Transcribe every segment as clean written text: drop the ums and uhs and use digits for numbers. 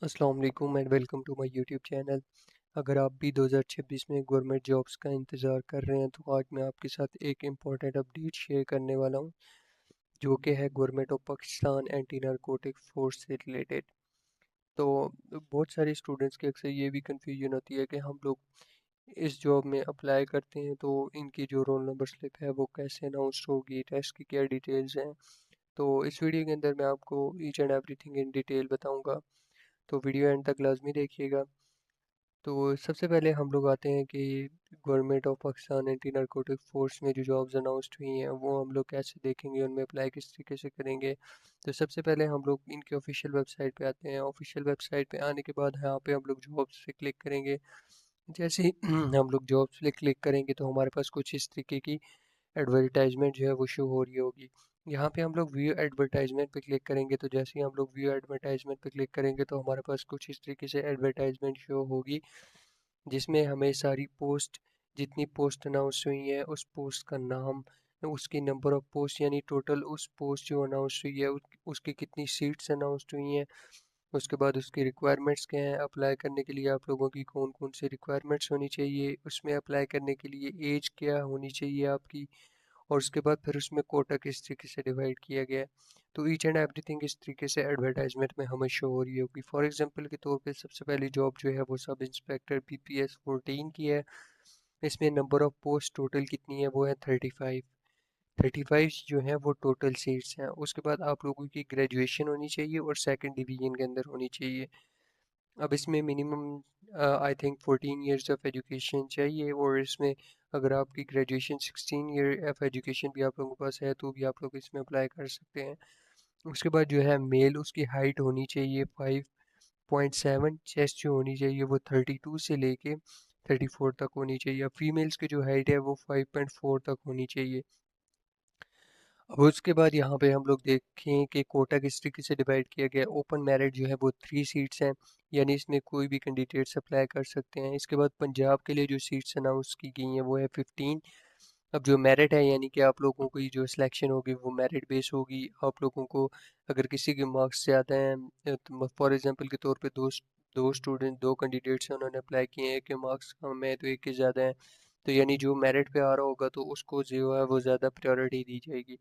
अस्सलाम वालेकुम and welcome to my YouTube channel. अगर आप भी 2026 में गवर्नमेंट जॉब्स का इंतज़ार कर रहे हैं तो आज मैं आपके साथ एक इम्पॉर्टेंट अपडेट शेयर करने वाला हूं, जो कि है government of Pakistan anti narcotic force से रिलेटेड। तो बहुत सारे स्टूडेंट्स की अक्सर ये भी कंफ्यूजन होती है कि हम लोग इस जॉब में अप्लाई करते हैं तो इनकी जो रोल नंबर स्लिप है वो कैसे अनाउंस होगी, टेस्ट की क्या डिटेल्स हैं। तो इस वीडियो के अंदर मैं आपको each and everything in detail बताऊंगा, तो वीडियो एंड तक लाजमी देखिएगा। तो सबसे पहले हम लोग आते हैं कि government of Pakistan anti narcotic force में जो जॉब्स अनाउंस्ड हुई हैं वो हम लोग कैसे देखेंगे, उनमें अप्लाई किस तरीके से करेंगे। तो सबसे पहले हम लोग इनकी ऑफिशियल वेबसाइट पे आते हैं। ऑफिशियल वेबसाइट पे आने के बाद यहाँ पे हम लोग जॉब्स पे क्लिक करेंगे। जैसे ही हम लोग जॉब्स पे क्लिक करेंगे तो हमारे पास कुछ इस तरीके की एडवर्टाइजमेंट जो है वो शो हो रही होगी। यहाँ पे हम लोग व्यू एडवर्टाइजमेंट पे क्लिक करेंगे, तो जैसे ही हम लोग व्यू एडवर्टाइजमेंट पे क्लिक करेंगे तो हमारे पास कुछ इस तरीके से एडवर्टाइजमेंट शो होगी, जिसमें हमें सारी पोस्ट, जितनी पोस्ट अनाउंस हुई हैं उस पोस्ट का नाम, उसकी नंबर ऑफ पोस्ट यानी टोटल उस पोस्ट जो अनाउंस हुई है उसकी कितनी सीट्स अनाउंस्ड हुई हैं, उसके बाद उसकी रिक्वायरमेंट्स क्या हैं, अप्लाई करने के लिए आप लोगों की कौन कौन सी रिक्वायरमेंट्स होनी चाहिए, उसमें अप्लाई करने के लिए एज क्या होनी चाहिए आपकी, और उसके बाद फिर उसमें कोटा किस तरीके से डिवाइड किया गया है। तो ईच एंड एवरीथिंग इस तरीके से एडवर्टाइजमेंट में हमें शो हो रही होगी। फॉर एग्जांपल के तौर पे सबसे पहली जॉब जो है वो सब इंस्पेक्टर BPS 14 की है। इसमें नंबर ऑफ पोस्ट टोटल कितनी है, वो है 35। 35 जो है वो टोटल सीट्स हैं। उसके बाद आप लोगों की ग्रेजुएशन होनी चाहिए और सेकंड डिवीजन के अंदर होनी चाहिए। अब इसमें minimum I think 14 years of education चाहिए, और इसमें अगर आपकी ग्रेजुएशन 16 ईयर ऑफ एजुकेशन भी आप लोगों के पास है तो भी आप लोग इसमें अप्लाई कर सकते हैं। उसके बाद जो है मेल, उसकी हाइट होनी चाहिए 5.7, चेस्ट जो होनी चाहिए वो 32 से लेके 34 तक होनी चाहिए। अब फीमेल्स की जो हाइट है वो 5.4 तक होनी चाहिए। अब उसके बाद यहाँ पे हम लोग देखें कि कोटा किस तरीके से डिवाइड किया गया है। ओपन मेरिट जो है वो 3 सीट्स हैं, यानी इसमें कोई भी कैंडिडेट्स अप्लाई कर सकते हैं। इसके बाद पंजाब के लिए जो सीट्स अनाउंस की गई हैं वो है 15। अब जो मेरिट है यानी कि आप लोगों की जो सिलेक्शन होगी वो मेरिट बेस होगी। आप लोगों को अगर किसी के मार्क्स ज़्यादा हैं, तो फॉर एग्जांपल के तौर पे दो स्टूडेंट, दो कैंडिडेट्स हैं, उन्होंने अप्लाई किए हैं, एक के मार्क्स कम है तो एक के ज़्यादा हैं, तो यानी जो मेरिट पे आ रहा होगा तो उसको जो है वो ज़्यादा प्रायोरिटी दी जाएगी।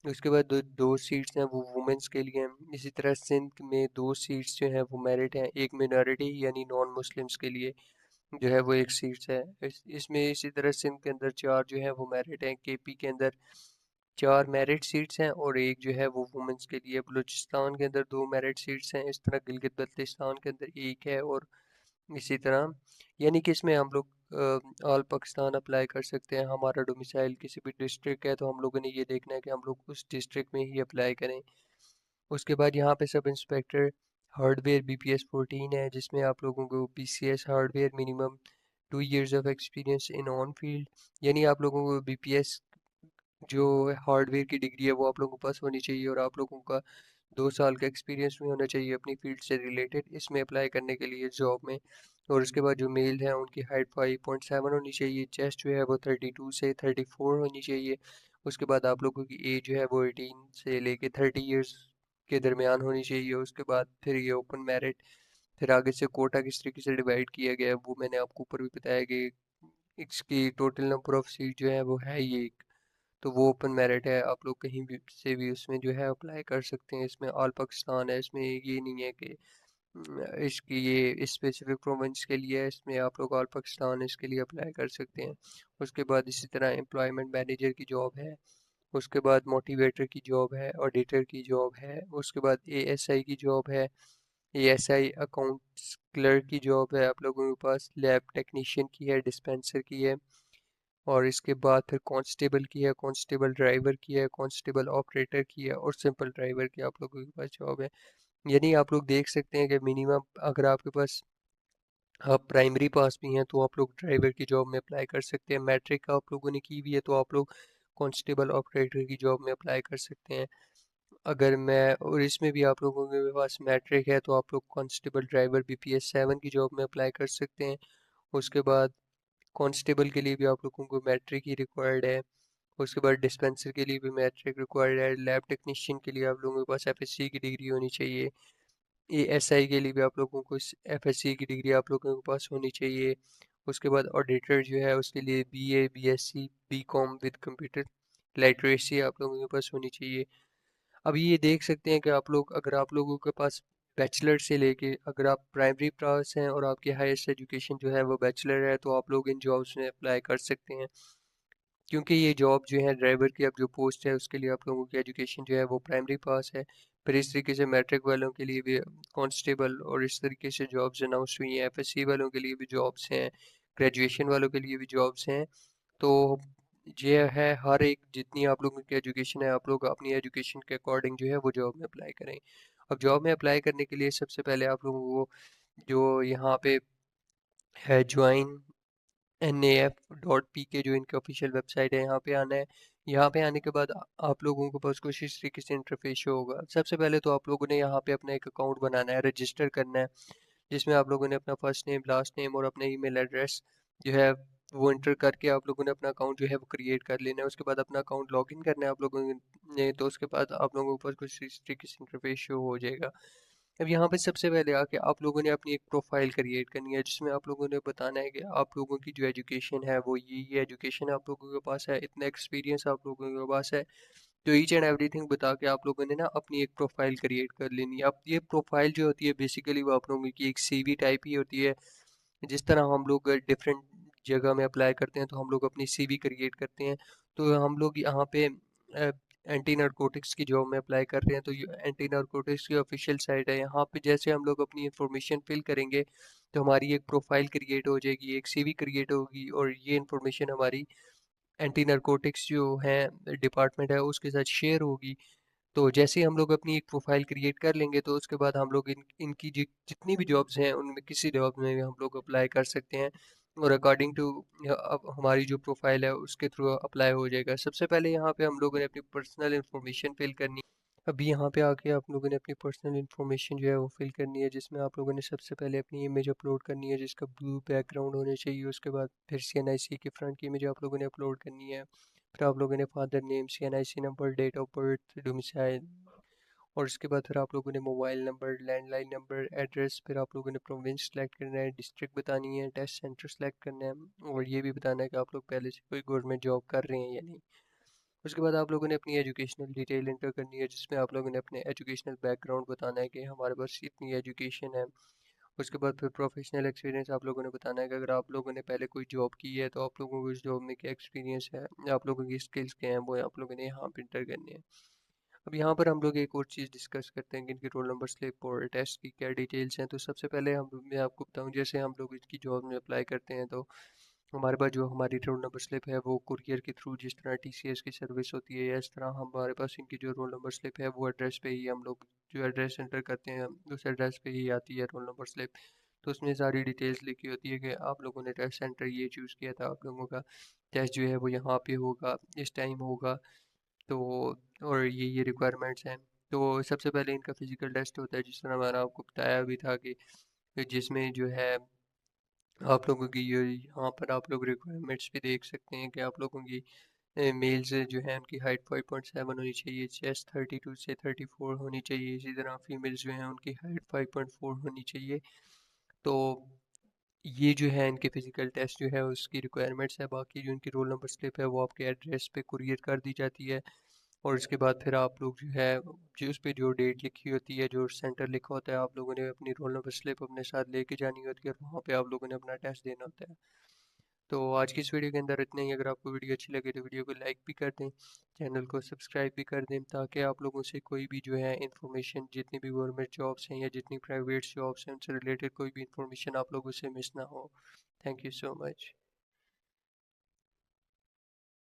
उसके बाद दो सीट्स हैं वो वुमेंस के लिए हैं। इसी तरह सिंध में दो सीट्स जो हैं वो मेरिट हैं, एक मिनॉरिटी यानी नॉन मुस्लिम्स के लिए जो है वो एक सीट्स है। इसमें इसी तरह सिंध के अंदर चार जो है वो मेरिट हैं, KP के अंदर चार मेरिट सीट्स हैं और एक जो है वो वुमेंस के लिए। बलूचिस्तान के अंदर दो मेरिट सीट्स हैं, इस तरह गिलगित बल्तिस्तान के अंदर एक है, और इसी तरह यानी कि इसमें हम लोग ऑल पाकिस्तान अप्लाई कर सकते हैं। हमारा डोमिसाइल किसी भी डिस्ट्रिक्ट है तो हम लोगों ने ये देखना है कि हम लोग उस डिस्ट्रिक्ट में ही अप्लाई करें। उसके बाद यहाँ पे सब इंस्पेक्टर हार्डवेयर BPS 14 है, जिसमें आप लोगों को BCS hardware minimum 2 years of experience in on field, यानी आप लोगों को BPS जो हार्डवेयर की डिग्री है वो आप लोगों के पास होनी चाहिए, और आप लोगों का 2 साल का एक्सपीरियंस भी होना चाहिए अपनी फील्ड से रिलेटेड इसमें अप्लाई करने के लिए जॉब में। और उसके बाद जो मेल हैं उनकी हाइट 5.7 होनी चाहिए, चेस्ट जो है वो 32 से 34 होनी चाहिए। उसके बाद आप लोगों की एज जो है वो 18 से लेके 30 ईयर्स के दरमियान होनी चाहिए। उसके बाद फिर ये ओपन मेरिट, फिर आगे से कोटा किस तरीके से डिवाइड किया गया है वो मैंने आपको ऊपर भी बताया कि इसकी टोटल नंबर ऑफ सीट जो है वो है ये, तो वो ओपन मेरिट है, आप लोग कहीं भी से भी उसमें जो है अप्लाई कर सकते हैं। इसमें ऑल पाकिस्तान है, इसमें ये नहीं है कि इसकी ये स्पेसिफिक प्रोविंस के लिए है, इसमें आप लोग ऑल पाकिस्तान इसके लिए अप्लाई कर सकते हैं। उसके बाद इसी तरह एम्प्लॉयमेंट मैनेजर की जॉब है, उसके बाद मोटिवेटर की जॉब है, ऑडिटर की जॉब है, उसके बाद ASI की जॉब है, ASI अकाउंट्स क्लर्क की जॉब है आप लोगों के पास, लैब टेक्नीशियन की है, डिस्पेंसर की है, और इसके बाद फिर कांस्टेबल की है, कांस्टेबल ड्राइवर की है, कांस्टेबल ऑपरेटर की है, और सिंपल ड्राइवर की आप लोगों के पास जॉब है। यानी आप लोग देख सकते हैं कि मिनिमम अगर आपके पास आप प्राइमरी पास भी हैं तो आप लोग ड्राइवर की जॉब में अप्लाई कर सकते हैं। मैट्रिक आप लोगों ने की भी है तो आप लोग कांस्टेबल ऑपरेटर की जॉब में अप्लाई कर सकते हैं। अगर मैं और इसमें भी आप लोगों के पास मैट्रिक है तो आप लोग कांस्टेबल ड्राइवर BPS 7 की जॉब में अप्लाई कर सकते हैं। उसके बाद कांस्टेबल के लिए भी आप लोगों को मैट्रिक ही रिक्वायर्ड है। उसके बाद डिस्पेंसर के लिए भी मैट्रिक रिक्वायर्ड है। लैब टेक्नीशियन के लिए आप लोगों के पास FSC की डिग्री होनी चाहिए। ASI के लिए भी आप लोगों को FSC की डिग्री आप लोगों के पास होनी चाहिए। उसके बाद ऑडिटर जो है उसके लिए BA BSc BCom with computer literacy आप लोगों के पास होनी चाहिए। अब ये देख सकते हैं कि आप लोग, अगर आप लोगों के पास बैचलर से लेके, अगर आप प्राइमरी पास हैं और आपकी हाईएस्ट एजुकेशन जो है वो बैचलर है, तो आप लोग इन जॉब्स में अप्लाई कर सकते हैं। क्योंकि ये जॉब जो है ड्राइवर की, अब जो पोस्ट है उसके लिए आप लोगों की एजुकेशन जो है वो प्राइमरी पास है। फिर इस तरीके से मैट्रिक वालों के लिए भी कांस्टेबल और इस तरीके से जॉब्स अनाउंस हुई हैं। FSC वालों के लिए भी जॉब्स हैं, ग्रेजुएशन वालों के लिए भी जॉब्स हैं। तो ये है, हर एक जितनी आप लोगों की एजुकेशन है, आप लोग अपनी एजुकेशन के अकॉर्डिंग जो है वो जॉब में अप्लाई करें। अब जॉब में अप्लाई करने के लिए सबसे पहले आप लोगों को जो यहाँ पे है ज्वाइन NAF.PK जो इनकी ऑफिशियल वेबसाइट है, यहाँ पे आना है। यहाँ पे आने के बाद आप लोगों के पास कुछ इस तरीके से इंटरफेस शो होगा। सबसे पहले तो आप लोगों ने यहाँ पे अपना एक अकाउंट बनाना है, रजिस्टर करना है, जिसमें आप लोगों ने अपना फर्स्ट नेम, लास्ट नेम और अपना ईमेल एड्रेस जो है वो इंटर करके आप लोगों ने अपना अकाउंट जो है वो क्रिएट कर लेना है। उसके बाद अपना अकाउंट लॉगिन करना है आप लोगों ने। तो उसके बाद आप लोगों के पास कुछ इस तरीके से इंटरफेस शो हो जाएगा। अब यहाँ पे सबसे पहले आके आप लोगों ने अपनी एक प्रोफाइल क्रिएट करनी है, जिसमें आप लोगों ने बताना है कि आप लोगों की जो एजुकेशन है वो ये एजुकेशन आप लोगों के पास है, इतना एक्सपीरियंस आप लोगों के पास है। तो ईच एंड एवरीथिंग बता के आप लोगों ने ना अपनी एक प्रोफाइल क्रिएट कर लेनी है। अब ये प्रोफाइल जो होती है बेसिकली वो आप लोगों की एक CV टाइप ही होती है। जिस तरह हम लोग डिफरेंट जगह में अप्लाई करते हैं तो हम लोग अपनी CV क्रिएट करते हैं। तो हम लोग यहाँ पे एंटी नारकोटिक्स की जॉब में अप्लाई कर रहे हैं, तो ये एंटी नारकोटिक्स की ऑफिशियल साइट है। यहाँ पे जैसे हम लोग अपनी इंफॉर्मेशन फिल करेंगे तो हमारी एक प्रोफाइल क्रिएट हो जाएगी, एक CV क्रिएट होगी, और ये इंफॉर्मेशन हमारी एंटी नारकोटिक्स जो है डिपार्टमेंट है उसके साथ शेयर होगी। तो जैसे ही हम लोग अपनी एक प्रोफाइल क्रिएट कर लेंगे तो उसके बाद हम लोग इनकी जितनी भी जॉब्स हैं उनमें किसी जॉब में भी हम लोग अप्लाई कर सकते हैं, और अकॉर्डिंग टू अब हमारी जो प्रोफाइल है उसके थ्रू अप्लाई हो जाएगा। सबसे पहले यहाँ पे हम लोगों ने अपनी पर्सनल इन्फॉर्मेशन फिल करनी है। अभी यहाँ पे आके आप लोगों ने अपनी पर्सनल इन्फॉर्मेशन जो है वो फिल करनी है, जिसमें आप लोगों ने सबसे पहले अपनी इमेज अपलोड करनी है जिसका ब्लू बैकग्राउंड होना चाहिए। उसके बाद फिर CNIC की फ्रंट की इमेज आप लोगों ने अपलोड करनी है। फिर आप लोगों ने father name, CNIC number, date of birth, domicile, और उसके बाद फिर आप लोगों ने mobile number, landline number, address, फिर आप लोगों ने प्रोविंस सेलेक्ट करना है, डिस्ट्रिक्ट बतानी है, टेस्ट सेंटर सेलेक्ट करना है, और ये भी बताना है कि आप लोग पहले से कोई गवर्नमेंट जॉब कर रहे हैं या नहीं। उसके बाद आप लोगों ने अपनी एजुकेशनल डिटेल इंटर करनी है, जिसमें आप लोगों ने अपने एजुकेशनल बैकग्राउंड बताना है कि हमारे पास इतनी एजुकेशन है। उसके बाद फिर प्रोफेशनल एक्सपीरियंस आप लोगों ने बताना है कि अगर आप लोगों ने पहले कोई जॉब की है तो आप लोगों को उस जॉब में क्या एक्सपीरियंस है, आप लोगों की स्किल्स क्या हैं, वो आप लोगों ने यहाँ पे इंटर करनी है। अब यहाँ पर हम लोग एक और चीज़ डिस्कस करते हैं कि इनकी रोल नंबर स्लिप और टेस्ट की क्या डिटेल्स हैं। तो सबसे पहले मैं आपको बताऊँ, जैसे हम लोग इसकी जॉब में अप्लाई करते हैं तो हमारे पास जो हमारी रोल नंबर स्लिप है वो कुरियर के थ्रू, जिस तरह TCS की सर्विस होती है, इस तरह हमारे पास इनकी जो रोल नंबर स्लिप है वो एड्रेस पे ही हम लोग जो एड्रेस एंटर करते हैं उस एड्रेस पे ही आती है रोल नंबर स्लिप। तो उसमें सारी डिटेल्स लिखी होती है कि आप लोगों ने टेस्ट सेंटर ये चूज़ किया था, आप लोगों का टेस्ट जो है वो यहाँ पे होगा, इस टाइम होगा। तो और ये रिक्वायरमेंट्स हैं। तो सबसे पहले इनका फिजिकल टेस्ट होता है, जिस तरह मैंने आपको बताया भी था कि जिसमें जो है आप लोगों की ये यहाँ पर आप लोग रिक्वायरमेंट्स भी देख सकते हैं कि आप लोगों की मेल्स जो है उनकी हाइट 5.7 होनी चाहिए, चेस्ट 32 से 34 होनी चाहिए। इसी तरह फीमेल्स जो हैं उनकी हाइट 5.4 होनी चाहिए। तो ये जो है इनके फिजिकल टेस्ट जो है उसकी रिक्वायरमेंट्स है। बाकी जो इनकी रोल नंबर स्लिप है वो आपके एड्रेस पे कुरियर कर दी जाती है, और उसके बाद फिर आप लोग जो है जो उस पे जो डेट लिखी होती है, जो सेंटर लिखा होता है, आप लोगों ने अपनी रोल नंबर स्लिप अपने साथ लेके जानी होती है और वहाँ पे आप लोगों ने अपना टेस्ट देना होता है। तो आज की इस वीडियो के अंदर इतना ही। अगर आपको वीडियो अच्छी लगे तो वीडियो को लाइक भी कर दें, चैनल को सब्सक्राइब भी कर दें, ताकि आप लोगों से कोई भी जो है इन्फॉर्मेशन, जितनी भी गवर्नमेंट जॉब्स हैं या जितनी प्राइवेट जॉब्स हैं उनसे रिलेटेड कोई भी इन्फॉर्मेशन आप लोगों से मिस ना हो। Thank you so much.